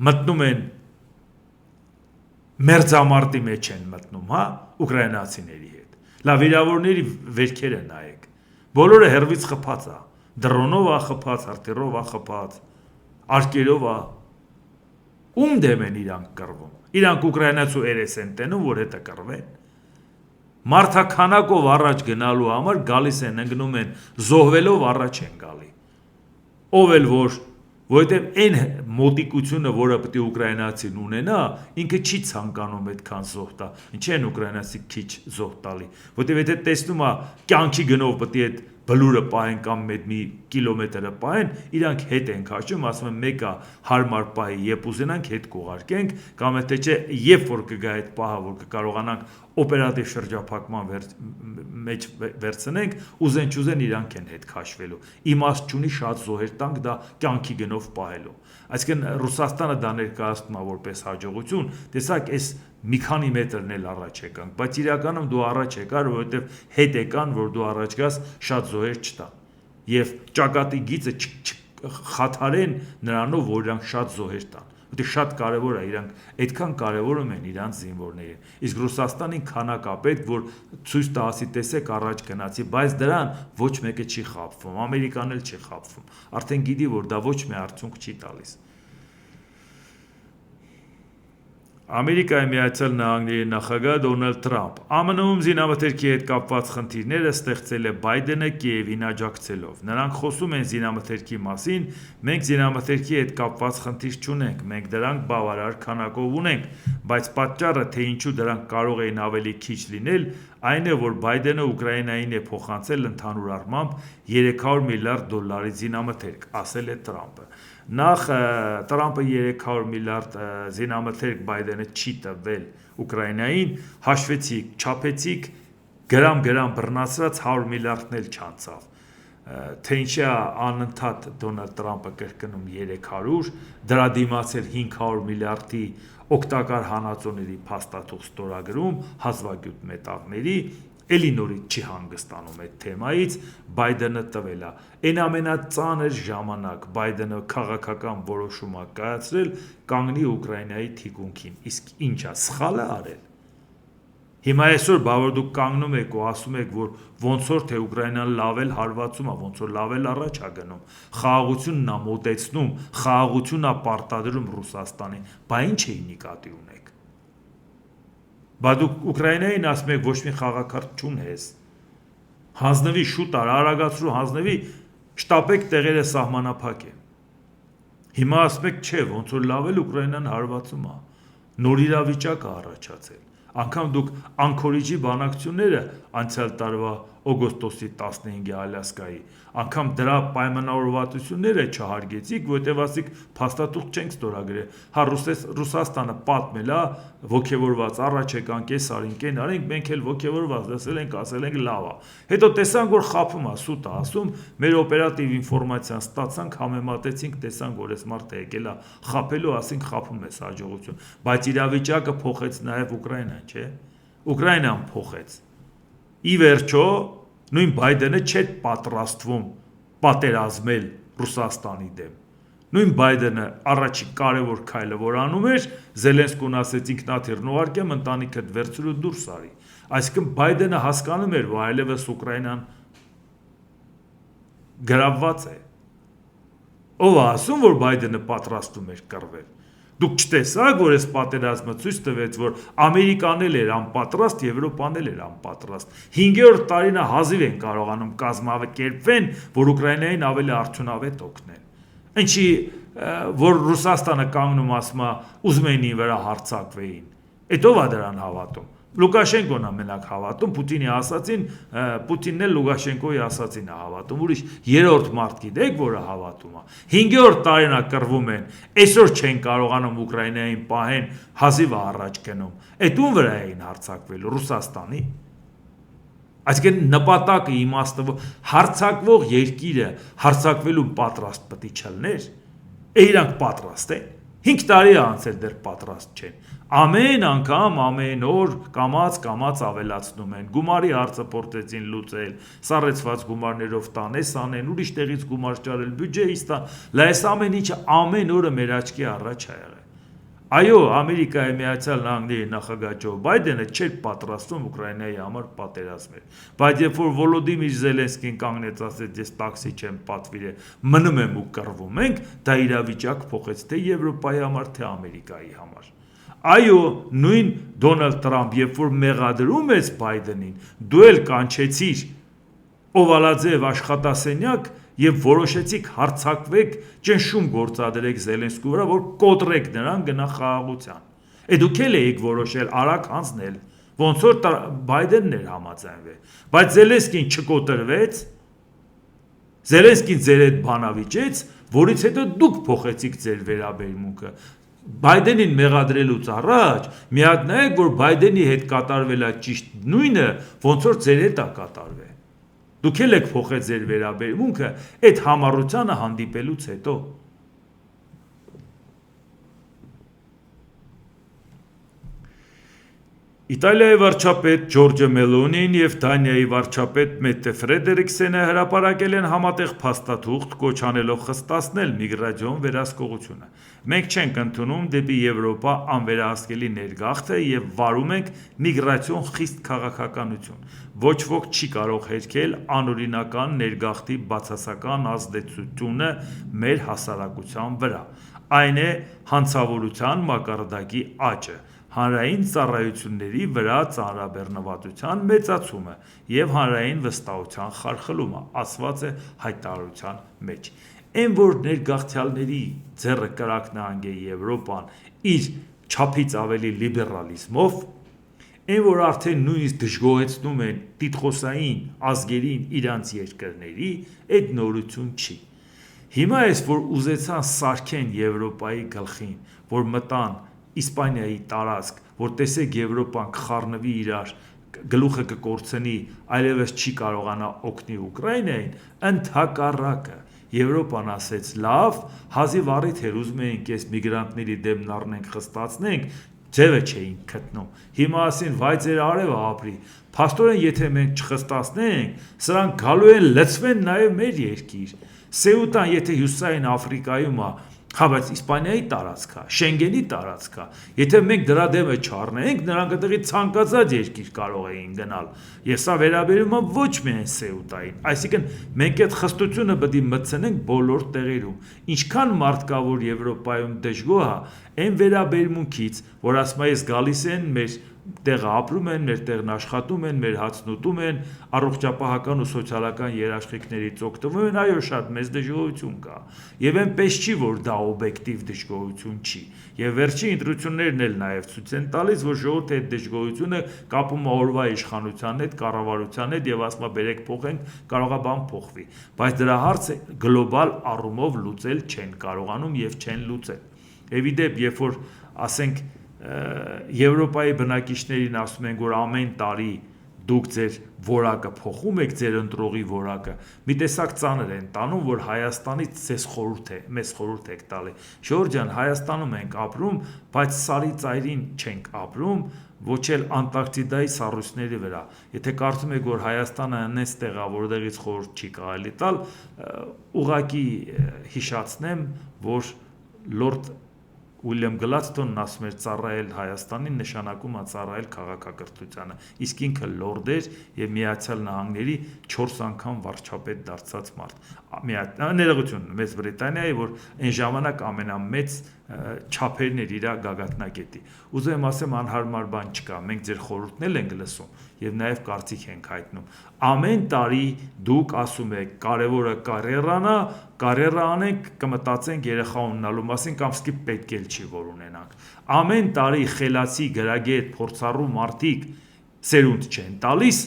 Speaker 1: մտնում են մերձամարտի մեջ են մտնում, հա, ուկրաինացիների հետ։ Լավ վիրավորների վերքերը նայեք, բոլորը հերվից խփած է, դրոնով է խփած, հրթիռով է խփած, արկերով է։ Ում դեմ են իրանք կռվում։ Իրանք ուկրաինացու երես են տենում, որ հետը կռվեն։ Մարտաքանակով առաջ գնալու համար գալիս են, ընկնում են, զոհվելով առաջ են գալի։ Ով էլ որ որովհետև այն մոտիկությունը, որը պետք է ուկրաինացին ունենա, ինքը չի ցանկանում այդքան զոհ տա։ Ինչի են ուկրաինացի քիչ զոհ տալի, որովհետև եթե տեսնում է կյանքի գնով պետք է այդ բլուրը պահեն կամ մի կիլոմետրը պահեն, իրանք հետ են քաշում, ասում են մեկը հարմար պահի, երբ ուզենանք հետ կուղարկենք, կամ եթե չէ, երբ որ կգա այդ պահը, որ կկարողանանք օպերատիվ շրջափակման մեջ վերցնենք, ուզեն չուզեն իրանք են հետ քաշվելու։ Իմաստ չունի շատ զոհեր տանք դա կյանքի գնով պահելու։ Այսինքն Ռուսաստանը դա ներկայացնում է որպես հաջողություն, տեսակ այս մի քանի մետրն էլ առաջ եկանք, բայց իրականում դու առաջ եկար, որովհետև հետ եկան, որ դու առաջ գաս, շատ զոհեր չտան։ Եվ ճակատի գիծը խաթարեն նրանով, որ իրանք շատ զոհեր տան։ Որտեղ շատ կարևոր է, իրանք այդքան կարևորում են իրանք զինվորները։ Իսկ Ռուսաստանին քանակ է պետք, որ ցույց տա, ասի տեսեք առաջ գնացի, բայց դրան ոչ մեկը չի խաբվում, Ամերիկան էլ չի խաբվում։ Արդեն գիտի, որ դա ոչ մի արդյունք չի տալիս։ Ամերիկայի Միացյալ Նահանգների նախագահ Դոնալդ Թրամփ ԱՄՆ-ում զինամթերքի հետ կապված խնդիրները ստեղծել է Բայդենը Կիևին աջակցելով։ Նրանք խոսում են զինամթերքի մասին, մենք զինամթերքի հետ կապված խնդիր չունենք, մենք դրանք բավարար քանակով ունենք, բայց պատճառը, թե ինչու դրանք կարող էին ավելի քիչ լինել, այն է, որ Բայդենը Ուկրաինային է փոխանցել ընդհանուր առմամբ $300 միլիարդ զինամթերք, ասել է Թրամփը։ Նախ Տրամփը 300 միլիարդ զինամթերք Բայդենը չի տվել Ուկրաինային, հաշվեցիք, չափեցիք, գրամ բռնացրած 100 միլիարդն էլ չանցավ։ Թե ինչի է անընդհատ Դոնալդ Տրամփը կրկնում 300, դրա դիմաց էր 500 միլիարդի օգտակար հանածոների փաստաթուղթ ստորագրում, հազվագյուտ մետաղների, էլի նորից չի հանգստանում այդ թեմայից, Բայդենը տվել է։ Այն ամենածանր ժամանակ Բայդենը քաղաքական որոշում է կայացրել կանգնի Ուկրաինայի թիկունքին։ Իսկ ինչա սխալ է արել։ Հիմա այսօր բա որ դուք կանգնում եք ու ասում եք, որ ոնց որ թե Ուկրաինան լավ էլ հարվածում է, ոնց որ լավ էլ առաջ է գնում, խաղաղությունն է մոտեցնում, խաղաղությունն է պարտադրում Ռուսաստանին, բա ինչ էի նկատի ունեք։ Բա դուք Ուկրաինային ասում եք ոչ մի խաղակարգ չունես։ Հանձնվի շուտ արագացրու, հանձնվի, շտապեք տեղերը սահմանափակ է։ Հիմա ասում եք չէ, ոնց որ լավ էլ Ուկրաինան հարվածում է, նոր իրավիճակ է առաջացել։ Անգամ դուք Անկորիջի բանակցությունները անցյալ տարվա օգոստոսի 15-ի Ալյասկայի, անգամ դրա պայմանավորվածությունները չհարգեցիք, որտեղ ասիք փաստաթուղթ չենք ստորագրել։ Հա Ռուսաստանը պատմել է, ոգևորված առաջ եկան կեսարին կեն արենք, մենք էլ ոգևորված լսել ենք, ասել ենք լավ է։ Հետո տեսանք, որ խափում է, սուտ է ասում, մեր օպերատիվ ինֆորմացիան ստացանք, համեմատեցինք, տեսանք, որ այս մարդը եկել է խափելու, ասենք խափում է հաջողություն։ Բայց իրավիճակը փոխեց նաև Ուկրաինան, չէ՞։ Ուկրաինան փոխեց։ Ի վերջո նույն Բայդենը չէր պատրաստվում պատերազմել Ռուսաստանի դեմ։ Նույն Բայդենը առաջի կարևոր քայլը որ անում էր, Զելենսկուն ասեց ինքնաթիռն ուղարկեմ, ընտանիքդ վերցրու դուրս արի։ Այսինքն Բայդենը հասկանում էր, որ այլևս Ուկրաինան գրավված է։ Ով է ասում, որ Բայդենը պատրաստում էր կռվել։ Դուք չտեսաք, որ այս պատերազմը ցույց տվեց, որ Ամերիկան էլ էր անպատրաստ, Եվրոպան էլ էր անպատրաստ։ 5-րդ տարին հազիվ են կարողանում կազմակերպվեն, որ Ուկրաինային ավելի արդյունավետ օգնեն։ Ինչի որ Ռուսաստանը կանգնում ասում է ուզում էին վրա հարձակվեին։ Այդ ով է դրան հավատում։ Լուկաշենկոն է մենակ հավատում, Պուտինի ասացին, Պուտինն էլ Լուկաշենկոյի ասացին է հավատում, ուրիշ երրորդ մարդ գիտեք, որը հավատում է։ 5-րդ տարին է կռվում են, այսօր չեն կարողանում Ուկրաինային պահեն, հազիվ է առաջ գնում։ Այդ ում վրա էին հարձակվել, Ռուսաստանի։ Այսինքն նպատակը իմաստը հարձակվող երկիրը հարձակվելու պատրաստ պետք է չլներ։ Իրանք պատրաստ են։ 5 տարի է անցել դեռ պատրաստ չեն։ Ամեն անգամ, ամեն օր կամաց ավելացնում են։ Գումարի հարցը փորձեցին լուծել, սառեցված գումարներով տանես անեն, ուրիշ տեղից գումար ճարել, բյուջեից տան։ Այս ամեն ինչը ամեն օրը մեր աչքի առաջ է եղել։ Այո, Ամերիկայի Միացյալ Նահանգների նախագահ Ջո Բայդենը չէր պատրաստվում Ուկրաինայի համար պատերազմել։ Բայց երբ որ Վոլոդիմիր Զելենսկին կանգնեց, ասեց ես տաքսի չեմ պատվիրել, մնում եմ ու կռվում ենք, դա իրավիճակ փոխեց թե Եվրոպայի համար, թե Ամերիկայի համար։ Այո, նույն Դոնալդ Տրամփ, երբ որ մեղադրում ես Բայդենին, դու էլ կանչեցիր Օվալաձև աշխատասենյակ եւ որոշեցիք հարձակվեք, ճնշում գործադրեք Զելենսկու վրա, որ կոտրեք նրան գնա խաղաղության։ Դուք էլ եք որոշել արագ հանձնել, ոնց որ Բայդենն էր համաձայնվել, բայց Զելենսկին չկոտրվեց, Զելենսկին ձեր հետ բանավիճեց, որից հետո դուք փոխեցիք ձեր վերաբերմունքը։ Բայդենին մեղադրելուց առաջ միակ նայեք, որ Բայդենի հետ կատարվել է ճիշտ նույնը, ոնց որ ձեր հետ է կատարվել։ Դուք էլ եք փոխել ձեր վերաբերմունքը այդ համառությանը հանդիպելուց հետո։ Իտալիայի վարչապետ Ջորջո Մելոնին եւ Դանիայի վարչապետ Մեթե Ֆրեդերիկսենը հրապարակել են համատեղ փաստաթուղթ, կոչ անելով խստացնել միգրացիոն վերահսկողությունը։ Մենք չենք ընդունում դեպի Եվրոպա անվերահսկելի ներգաղթը եւ վարում ենք միգրացիոն խիստ քաղաքականություն։ Ոչ ոք չի կարող հերքել անօրինական ներգաղթի բացասական ազդեցությունը մեր հասարակության վրա։ Այն է հանցավորության մակարդակի աճը, հանրային ծառայությունների վրա ծանրաբեռնվածության մեծացումը եւ հանրային վստահության խարխլումը, ասված է հայտարարության մեջ։ Այն որ ներգաղթյալների ձեռը կրակն է Եվրոպան իր չափից ավելի լիբերալիզմով, այն որ արդեն նույնիսկ դժգոհեցնում են տիտղոսային ազգերին իրանց երկրների, այդ նորություն չի։ Հիմա էս որ ուզեցան սարքեն Եվրոպայի գլխին, որ մտան Իսպանիայի տարածք, որ տեսեք Եվրոպան կխառնվի իրար, գլուխը կկորցնի, այլևս չի կարողանա օգնի Ուկրաինային, ընդհակառակը Եվրոպան ասեց լավ, հազիվ առիթ էր ուզում էինք այս միգրանտների դեմն առնենք, խստացնենք, ձևը չէին գտնում։ Հիմա ասին վայ ձեր արևը ապրի։ Փաստորեն եթե մենք չխստացնենք, սրանք գալու են լցվեն նաև մեր երկիր։ Սեուտան եթե հյուսիսային Աֆրիկայում է, հա բայց Իսպանիայի տարածք է, Շենգենի տարածք է։ Եթե մենք դրա դեմը չառնենք, նրանք այդտեղի ցանկացած երկիր կարող էին գնալ։ Եվ սա վերաբերում է ոչ միայն Սեուտային, այսինքն մենք այդ խստությունը պետք է մտցնենք բոլոր տեղերում։ Ինչքան մարդ կա, որ Եվրոպայում դժգոհ է, այն վերաբերմունքից, որ ասում է ես գալիս են մեր տեղը ապրում են, մեր տեղն աշխատում են, մեր հացն ուտում են, առողջապահական ու սոցիալական երաշխիքներից օգտվում են, այո, շատ մեծ դժգոհություն կա։ Եվ այնպես չի, որ դա օբյեկտիվ դժգոհություն չի։ Եվ վերջին ընտրություններն էլ նաև ցույց են տալիս, որ ժողովրդի այդ դժգոհությունը կապում է օրվա իշխանության հետ, կառավարության հետ եւ ասում է բերեք փոխենք, կարող է բան փոխվի։ Բայց դրա հարցը գլոբալ առումով լուծել չեն կարողանում եւ չեն լուծել։ Եվ ի դեպ, երբ որ ասենք Եվրոպայի բնակիչներին ասում են, որ ամեն տարի դուք ձեր որակը փոխում եք, ձեր ընտրողի որակը, մի տեսակ ծանր են տանում, որ Հայաստանից մեզ խորհուրդ եք տալի։ Ժողովուրդ ջան, Հայաստանում ենք ապրում, բայց սարի ծայրին չենք ապրում, ոչ էլ Անտարկտիդայի սառույցների վրա։ Եթե կարծում եք, որ Հայաստանը այնպես տեղ է, որտեղից խորհուրդ չի կարելի տալ, ուղղակի հիշացնեմ, որ Լորդ Ուիլյամ Գլադստոնն ասում էր ծառայել Հայաստանին նշանակում է ծառայել քաղաքակրթությանը, իսկ ինքը լորդ էր եւ Միացյալ Նահանգների 4 անգամ վարչապետ դարձած մարդ։ Ներողություն, Մեծ Բրիտանիայի, որ այն ժամանակ ամենամեծ չափերն էր իր գագաթնակետի։ Ուզում եմ ասեմ, անհարմար բան չկա, մենք ձեր խորհուրդն էլ ենք լսում եւ նաեւ կարծիք ենք հայտնում։ Ամեն տարի դուք ասում եք կարևորը կարիերա անենք, կմտածենք երեխա ունենալու մասին կամ սկի պետք էլ չի որ ունենանք։ Ամեն տարի խելացի, գրագետ, փորձառու մարդիկ սերունդ չեն տալիս,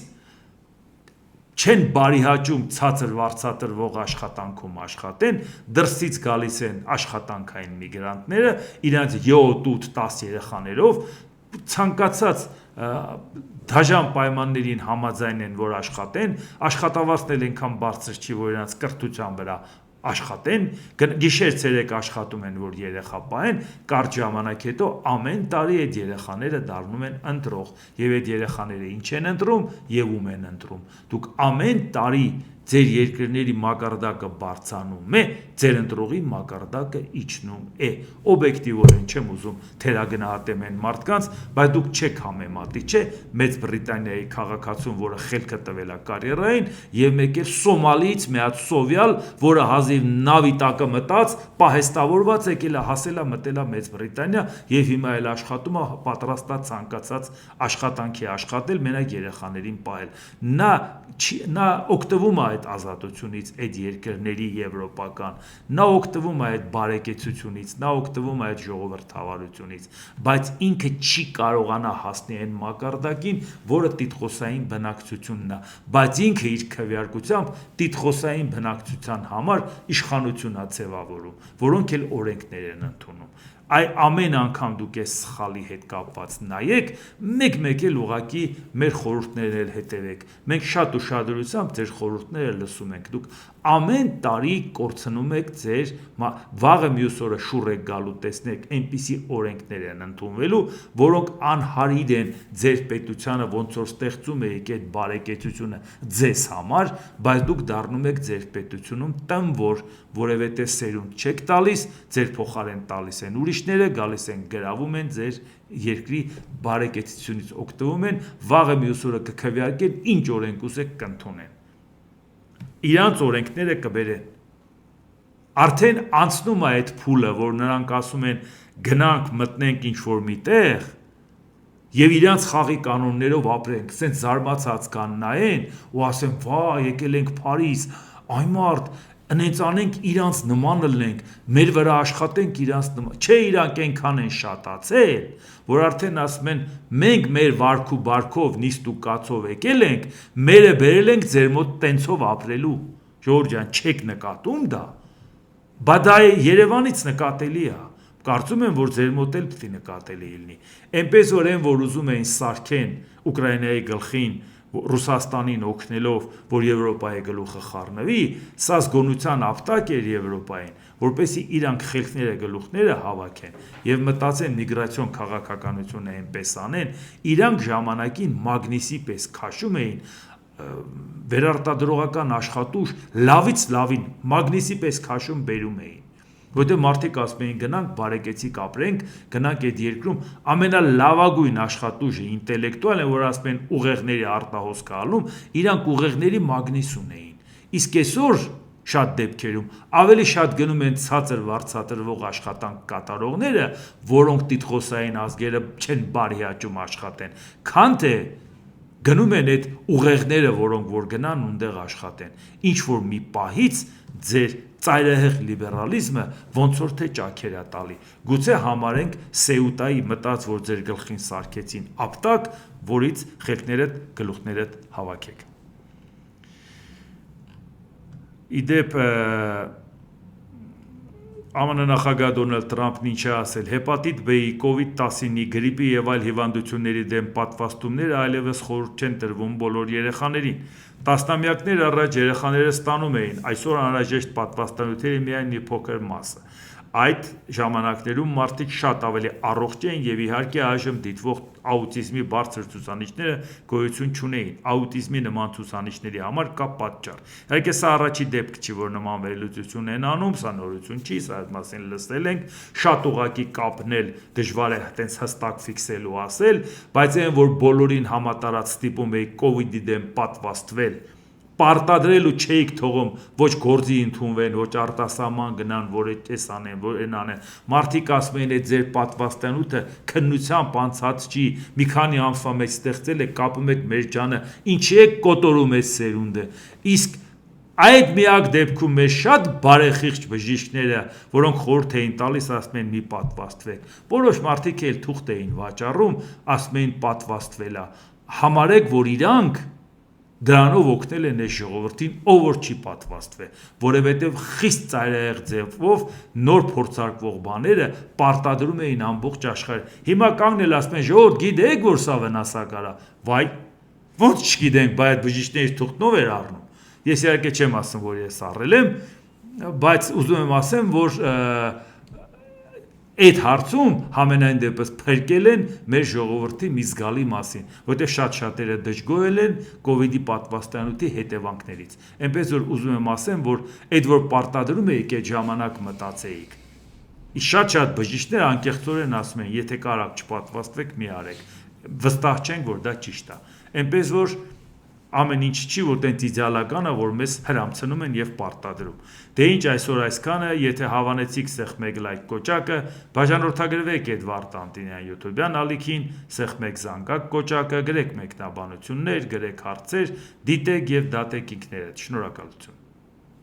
Speaker 1: չեն բարիհաճում ցածր վարձատրվող աշխատանքում աշխատեն, դրսից գալիս են աշխատանքային միգրանտները, իրանց 7-8-10 երեխաներով ցանկացած դաժան պայմաններին համաձայն են, որ աշխատեն, աշխատավարձն էլ այնքան բարձր չի, որ իրանց կրթության վրա աշխատեն, գիշեր ցերեկ աշխատում են, որ երեխա պահեն, կարճ ժամանակ հետո ամեն տարի այդ երեխաները դառնում են ընտրող, եւ այդ երեխաները ինչ են ընտրում եւ ում են ընտրում։ Դուք ամեն տարի ձեր երկրների մակարդակը բարձանում է, ձեր ընտրողի մակարդակը իջնում է։ Օբյեկտիվորեն չեմ ուզում թերագնահատեմ այն մարդկանց, բայց դուք չեք համեմատի, չէ՞, Մեծ Բրիտանիայի քաղաքացուն, որը խելքը տվել է կարիերային, եւ մեկ էլ Սոմալիից մի հատ սովյալ, որը հազիվ նավի տակը մտած, պահեստավորված եկել է, հասել է, մտել է Մեծ Բրիտանիա եւ հիմա էլ աշխատում է, պատրաստ է ցանկացած աշխատանքի աշխատել, մենակ երեխաներին պահել։ Նա օգտվում է այդ ազատությունից, այդ երկրների եվրոպական, նա օգտվում է այդ բարեկեցությունից, նա օգտվում է այդ ժողովրդավարությունից, բայց ինքը չի կարողանա հասնել այն մակարդակին, որը տիտղոսային բնակչությունն է, բայց ինքը իր քվեարկությամբ տիտղոսային բնակչության համար իշխանություն է ձևավորում, որոնք էլ օրենքներ են ընդունում։ Ամեն անգամ դուք այս սխալի հետ կապված նայեք, մեկ-մեկ էլ ուղղակի մեր խորհուրդներն էլ հետևեք։ Մենք շատ ուշադրությամբ ձեր խորհուրդները լսում ենք։ Դուք ամեն տարի կորցնում եք ձեր վաղը մյուս օրը շուռ եք գալու տեսնեք, այնպիսի օրենքներ են ընդունվելու, որոնք անհարիր են ձեր պետությանը, ոնց որ ստեղծում եք այդ բարեկեցությունը ձեզ համար, բայց դուք դառնում եք ձեր պետությունում տնվոր, որովհետև սերունդ չեք տալիս, ձեր փոխարեն տալիս են ուրիշները, գալիս են գրավում են ձեր երկրի բարեկեցությունից օգտվում են, վաղը մյուս օրը կքվեարկեն, ինչ օրենք ուզեք կընդունեն։ Իրանց օրենքները կբերեն։ Արդեն անցնում է այդ փուլը, որ նրանք ասում են գնանք մտնենք ինչ-որ մի տեղ եւ իրանց խաղի կանոններով ապրենք, ասեն զարմացած կան նայեն ու ասեն վա եկել ենք Փարիզ, այ մարդ Անենց անենք իրանց նմանը լինենք, մեր վրա աշխատենք իրանց նման, չէ իրանք այնքան են շատացել, որ արդեն ասում են մենք մեր վարք ու բարքով նիստ ու կացով եկել ենք, մերը բերել ենք ձեր մոտ տենցով ապրելու, ժողովուրդ ջան, չեք նկատում դա, բա դա Երևանից նկատելի է, կարծում եմ, որ ձեր մոտ էլ պետք է նկատելի լինի, այնպես որ այն, որ ուզում էին սարքեն Ուկրաինայի գլխին, Ռուսաստանին օգնելով, որ Եվրոպայի գլուխը խառնվի, սա զգոնության ապտակ էր Եվրոպային, որպեսզի իրանք խելքները գլուխները հավաքեն եւ մտածեն միգրացիոն քաղաքականությունը այնպես անեն, իրանք ժամանակին մագնիսի պես քաշում էին վերարտադրողական աշխատուժ լավից լավին մագնիսի պես քաշում բերում էին, որտեղ մարդիկ ասում էին գնանք բարեկեցիկ ապրենք, գնանք այդ երկրում ամենալավագույն աշխատուժը ինտելեկտուալ է, որ ասում են ուղեղների արտահոսք ալում, իրանք ուղեղների մագնիս ունեին, իսկ այսօր շատ դեպքերում ավելի շատ գնում են ցածր վարձատրվող աշխատանք կատարողները, որոնք տիտղոսային ազգերը չեն բարիհաճում աշխատեն, քան թե գնում են այդ ուղեղները, որոնք որ գնան ունդեղ աշխատեն, ինչ որ մի պահից ձեր ծայրահեղ լիբերալիզմը ոնց որ թե ճաքեր է տալի, գուցե համարենք Սեուտայի մտած, որ ձեր գլխին սարքեցին ապտակ, որից խելքներդ գլուխներդ հավաքեք։ Իդեպ ԱՄՆ նախագահ Դոնալդ Թրամփն ինչ է ասել, հեպատիտ B-ի, COVID-19-ի, գրիպի եւ այլ հիվանդությունների դեմ պատվաստումները այլևս խորհուրդ չեն տրվում բոլոր երեխաներին։ Տասնամյակներ առաջ երեխաները ստանում էին, այսօր անհրաժեշտ պատվաստանյութերի միայն մի փոքր մասը։ Այդ ժամանակներում մարդիկ շատ ավելի առողջ էին եւ իհարկե այժմ դիտվող աուտիզմի բարձր ցուցանիշները գոյություն չունեին։ Աուտիզմի նման ցուցանիշների համար կա պատճառ։ Իհարկե սա առաջի դեպք չի, որ նման վերլուծություն են անում, սա նորություն չի, սա այդ մասին լսել ենք, շատ ուղղակի կապնել դժվար է այտենց հստակ ֆիքսել ու ասել, բայց այն որ բոլորին համատարած ստիպում է COVID-ի դեմ պատվաստվել պարտադրել ու չէիք թողում ոչ գործի ընդունվեն, ոչ արտասահման գնան, որ այս անեն, որ այն անեն։ Մարդիկ ասում են, այդ ձեր պատվաստանյութը քննությամբ անցած չի, մի քանի ամսվա մեջ ստեղծել եք, կապում եք մեր ջանը, ինչի եք կոտորում այս սերունդը։ Իսկ այդ միակ դեպքում մեր շատ բարեխիղճ բժիշկները, որոնք խորհուրդ էին տալիս, ասում են մի պատվաստվեք։ Որոշ մարդիկ էլ թուղթ էին վաճառում, ասում էին պատվաստվելա։ Համարեք, որ իրանք դրանով օգնել են այս ժողովրդին, ով որ չի պատվաստվել, որովհետև խիստ ծայրահեղ ձևով նոր փորձարկվող բաները պարտադրում էին ամբողջ աշխարհը։ Հիմա կանգնել ասում են ժողովուրդ գիտեք, որ սա վնասակար է, վայ, ոնց չգիտենք, բայց այդ բժիշկների թուղթնով էր առնում։ Ես իհարկե չեմ ասում, որ ես առել եմ, բայց ուզում եմ ասեմ, որ այդ հարցում համենայն դեպս փրկել են մեր ժողովրդի մի զգալի մասին, որտեղ շատ-շատերը դժգոհել են COVID-ի պատվաստանյութի հետևանքներից։ Այնպես որ ուզում եմ ասեմ, որ այդ որ պարտադրում էիք այդ ժամանակ մտածեիք։ Իսկ շատ բժիշկներ անկեղծորեն ասում են, եթե կարաք չպատվաստվեք, մի արեք։ Վստահ չենք, որ դա ճիշտ է։ Այնպես որ ամեն ինչ չի, որ տենց իդեալականը, որ մեզ հրամցնում են եւ պարտադրում։ Դե ինչ այսօր այսքանը, եթե հավանեցիք Սեղմեք լայք կոճակը, բաժանորդագրվեք Էդվարդ Անտինյան YouTube-յան ալիքին, Սեղմեք զանգակ կոճակը, գրեք մեկնաբանություններ, գրեք հարցեր, դիտեք եւ դատեք ինքներդ։ Շնորհակալություն։